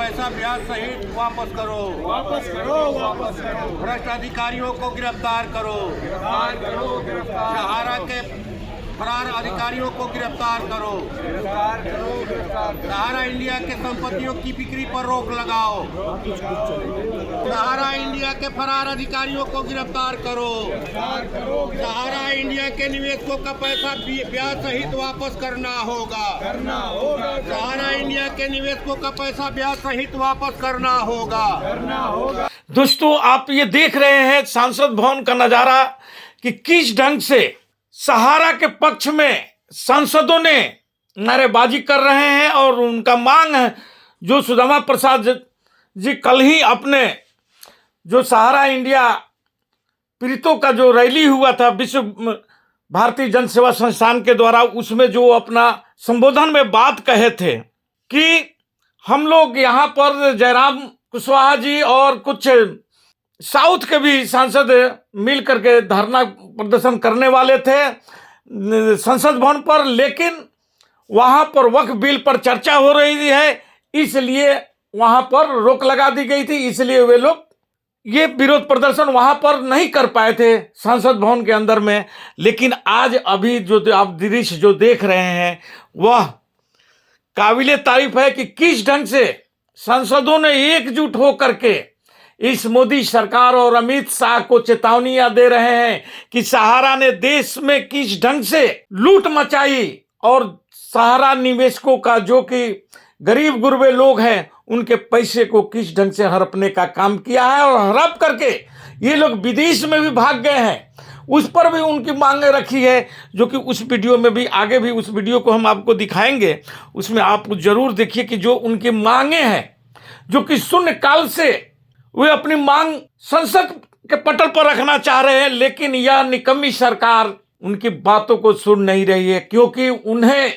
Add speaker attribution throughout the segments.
Speaker 1: पैसा ब्याज सहित वापस करो।
Speaker 2: वापस करो, वापस करो।
Speaker 1: भ्रष्ट अधिकारियों को गिरफ्तार करो।
Speaker 2: गिरफ्तार करो, गिरफ्तार।
Speaker 1: सहारा के फरार अधिकारियों को गिरफ्तार करो।
Speaker 2: गिरफ्तार करो, गिरफ्तार।
Speaker 1: सहारा इंडिया के संपत्तियों की बिक्री पर रोक लगाओ। सहारा इंडिया के फरार अधिकारियों को गिरफ्तार करो।
Speaker 2: गिरफ्तार करो,
Speaker 1: सहारा इंडिया के निवेशकों का पैसा ब्याज सहित वापस करना होगा।
Speaker 2: करना होगा,
Speaker 1: सहारा इंडिया के निवेशकों का पैसा ब्याज सहित वापस करना होगा।
Speaker 2: करना होगा।
Speaker 3: दोस्तों, आप ये देख रहे हैं सांसद भवन का नजारा कि किस ढंग से सहारा के पक्ष में सांसदों ने नारेबाजी कर रहे हैं और उनका मांग है जो सुदामा प्रसाद जी कल ही अपने जो सहारा इंडिया पीड़ितों का जो रैली हुआ था विश्व भारतीय जन सेवा संस्थान के द्वारा, उसमें जो अपना संबोधन में बात कहे थे कि हम लोग यहाँ पर जयराम कुशवाहा जी और कुछ साउथ के भी सांसद मिल करके धरना प्रदर्शन करने वाले थे संसद भवन पर, लेकिन वहां पर वक्फ बिल पर चर्चा हो रही है, इसलिए वहां पर रोक लगा दी गई थी। इसलिए वे लोग ये विरोध प्रदर्शन वहां पर नहीं कर पाए थे संसद भवन के अंदर में। लेकिन आज अभी जो आप दृश्य जो देख रहे हैं वह काबिले तारीफ है कि किस ढंग से सांसदों ने एकजुट होकर के इस मोदी सरकार और अमित शाह को चेतावनियां दे रहे हैं कि सहारा ने देश में किस ढंग से लूट मचाई और सहारा निवेशकों का जो कि गरीब गुरबे लोग हैं उनके पैसे को किस ढंग से हड़पने का काम किया है और हड़प करके ये लोग विदेश में भी भाग गए हैं। उस पर भी उनकी मांगे रखी है, जो कि उस वीडियो में भी आगे भी उस वीडियो को हम आपको दिखाएंगे। उसमें आप जरूर देखिए कि जो उनकी मांगे हैं, जो कि शून्य काल से वे अपनी मांग संसद के पटल पर रखना चाह रहे हैं, लेकिन यह निकम्मी सरकार उनकी बातों को सुन नहीं रही है, क्योंकि उन्हें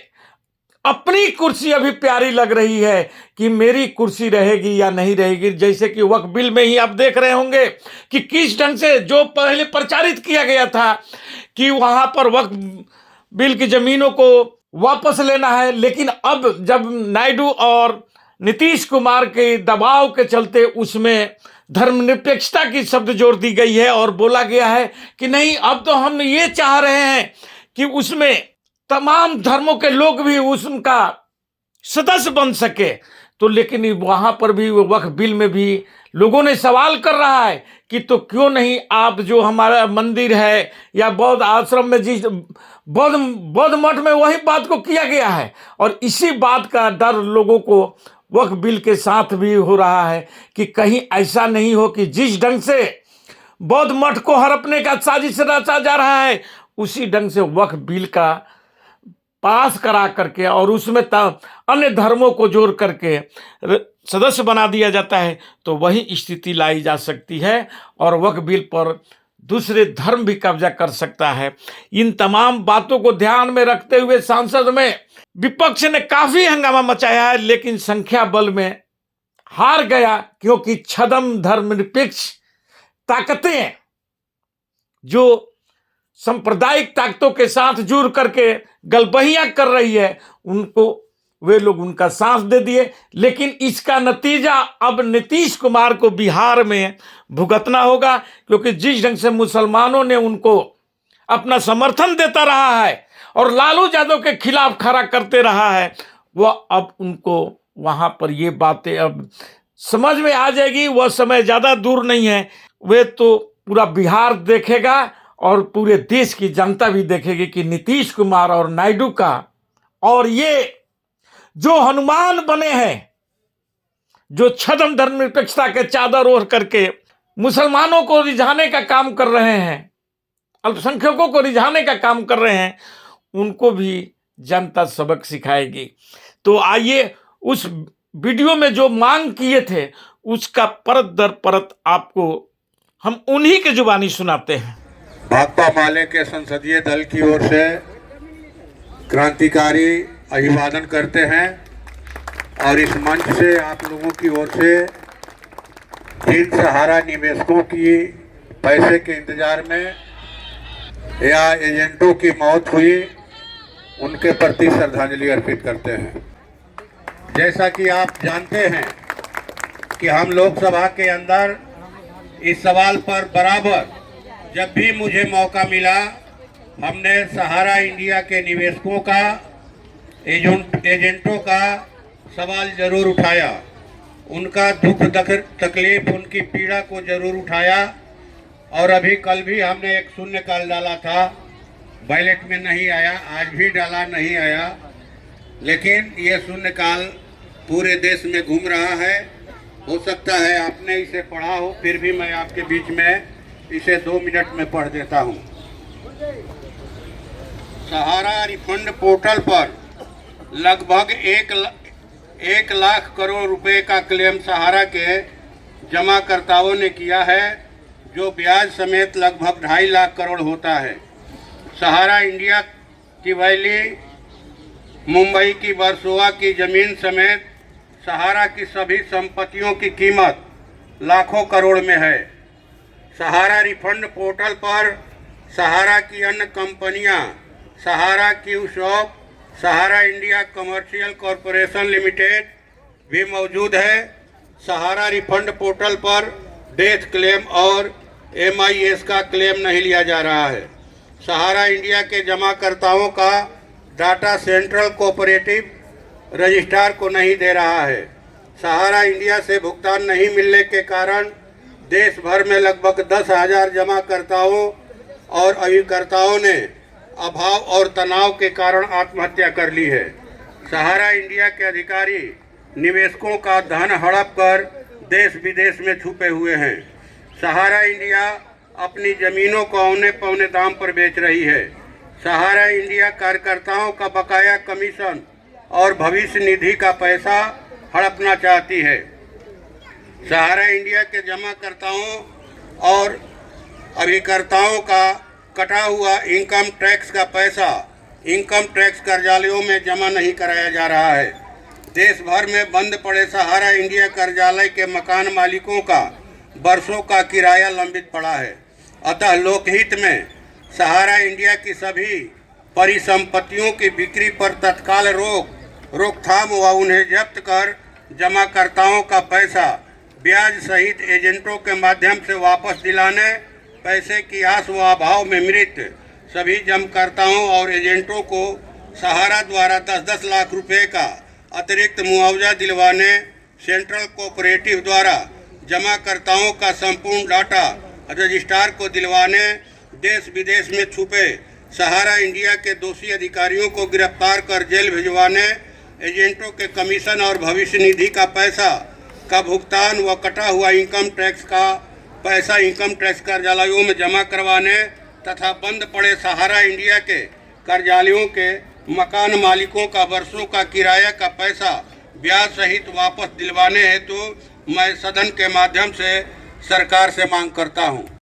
Speaker 3: अपनी कुर्सी अभी प्यारी लग रही है कि मेरी कुर्सी रहेगी या नहीं रहेगी। जैसे कि वक्फ बिल में ही आप देख रहे होंगे कि किस ढंग से जो पहले प्रचारित किया गया था कि वहां पर वक्फ बिल की जमीनों को वापस लेना है, लेकिन अब जब नायडू और नीतीश कुमार के दबाव के चलते उसमें धर्मनिरपेक्षता की शब्द जोड़ दी गई है और बोला गया है कि नहीं, अब तो हम ये चाह रहे हैं कि उसमें तमाम धर्मों के लोग भी उसका सदस्य बन सके। तो लेकिन वहां पर भी वक्फ बिल में भी लोगों ने सवाल कर रहा है कि तो क्यों नहीं आप जो हमारा मंदिर है या बौद्ध आश्रम में जिस बौद्ध मठ में वही बात को किया गया है, और इसी बात का डर लोगों को वक्फ बिल के साथ भी हो रहा है कि कहीं ऐसा नहीं हो कि जिस ढंग से बौद्ध मठ को हड़पने का साजिश रचा जा रहा है उसी ढंग से वक्फ बिल का पास करा करके और उसमें अन्य धर्मों को जोड़ करके सदस्य बना दिया जाता है, तो वही स्थिति लाई जा सकती है और वक्फ बिल पर दूसरे धर्म भी कब्जा कर सकता है। इन तमाम बातों को ध्यान में रखते हुए संसद में विपक्ष ने काफी हंगामा मचाया है, लेकिन संख्या बल में हार गया, क्योंकि छद्म धर्मनिरपेक्ष ताकतें जो सांप्रदायिक ताकतों के साथ जुड़ करके गलबहियां कर रही है, उनको वे लोग उनका साथ दे दिए। लेकिन इसका नतीजा अब नीतीश कुमार को बिहार में भुगतना होगा, क्योंकि जिस ढंग से मुसलमानों ने उनको अपना समर्थन देता रहा है और लालू यादव के खिलाफ खड़ा करते रहा है, वह अब उनको वहां पर ये बातें अब समझ में आ जाएगी। वह समय ज्यादा दूर नहीं है, वे तो पूरा बिहार देखेगा और पूरे देश की जनता भी देखेगी कि नीतीश कुमार और नायडू का और ये जो हनुमान बने हैं, जो छद्म धर्मनिरपेक्षता के चादर ओढ़ करके मुसलमानों को रिझाने का काम कर रहे हैं, अल्पसंख्यकों को रिझाने का काम कर रहे हैं, उनको भी जनता सबक सिखाएगी। तो आइए उस वीडियो में जो मांग किए थे उसका परत दर परत आपको हम उन्हीं के जुबानी सुनाते हैं।
Speaker 1: भाकपा माले के संसदीय दल की ओर से क्रांतिकारी अभिवादन करते हैं और इस मंच से आप लोगों की ओर से जिन सहारा निवेशकों की पैसे के इंतजार में या एजेंटों की मौत हुई उनके प्रति श्रद्धांजलि अर्पित करते हैं। जैसा कि आप जानते हैं कि हम लोकसभा के अंदर इस सवाल पर बराबर जब भी मुझे मौका मिला हमने सहारा इंडिया के निवेशकों का एजेंटों का सवाल जरूर उठाया, उनका दुख तकलीफ उनकी पीड़ा को जरूर उठाया। और अभी कल भी हमने एक शून्यकाल डाला था, बैलेट में नहीं आया, आज भी डाला नहीं आया, लेकिन ये शून्यकाल पूरे देश में घूम रहा है। हो सकता है आपने इसे पढ़ा हो, फिर भी मैं आपके बीच में इसे 2 मिनट में पढ़ देता हूँ। सहारा रिफंड पोर्टल पर लगभग 1 लाख करोड़ रुपए का क्लेम सहारा के जमाकर्ताओं ने किया है, जो ब्याज समेत लगभग 2.5 लाख करोड़ होता है। सहारा इंडिया की वैली, मुंबई की वर्सोवा की जमीन समेत सहारा की सभी संपत्तियों की कीमत लाखों करोड़ में है। सहारा रिफंड पोर्टल पर सहारा की अन्य कंपनियां सहारा क्यू शॉप, सहारा इंडिया कमर्शियल कॉरपोरेशन लिमिटेड भी मौजूद है। सहारा रिफंड पोर्टल पर डेथ क्लेम और MIS का क्लेम नहीं लिया जा रहा है। सहारा इंडिया के जमाकर्ताओं का डाटा सेंट्रल कोऑपरेटिव रजिस्ट्रार को नहीं दे रहा है। सहारा इंडिया से भुगतान नहीं मिलने के कारण देश भर में लगभग 10,000 जमाकर्ताओं और अभिकर्ताओं ने अभाव और तनाव के कारण आत्महत्या कर ली है। सहारा इंडिया के अधिकारी निवेशकों का धन हड़प कर देश विदेश में छुपे हुए हैं। सहारा इंडिया अपनी जमीनों को औने पौने दाम पर बेच रही है। सहारा इंडिया कार्यकर्ताओं का बकाया कमीशन और भविष्य निधि का पैसा हड़पना चाहती है। सहारा इंडिया के जमाकर्ताओं और अभिकर्ताओं का कटा हुआ इनकम टैक्स का पैसा इनकम टैक्स कार्यालयों में जमा नहीं कराया जा रहा है। देश भर में बंद पड़े सहारा इंडिया कार्यालय के मकान मालिकों का वर्षों का किराया लंबित पड़ा है। अतः लोकहित में सहारा इंडिया की सभी परिसंपत्तियों की बिक्री पर तत्काल रोकथाम व उन्हें जब्त कर जमाकर्ताओं का पैसा ब्याज सहित एजेंटों के माध्यम से वापस दिलाने, पैसे की आस व अभाव में मृत सभी जमाकर्ताओं और एजेंटों को सहारा द्वारा 10-10 लाख रुपए का अतिरिक्त मुआवजा दिलवाने, सेंट्रल कोऑपरेटिव द्वारा जमाकर्ताओं का संपूर्ण डाटा रजिस्ट्रार को दिलवाने, देश विदेश में छुपे सहारा इंडिया के दोषी अधिकारियों को गिरफ्तार कर जेल भिजवाने, एजेंटों के कमीशन और भविष्य निधि का पैसा का भुगतान व कटा हुआ इनकम टैक्स का पैसा इनकम टैक्स कार्यालयों में जमा करवाने तथा बंद पड़े सहारा इंडिया के कार्यालयों के मकान मालिकों का वर्षों का किराया का पैसा ब्याज सहित वापस दिलवाने हेतु मैं सदन के माध्यम से सरकार से मांग करता हूं।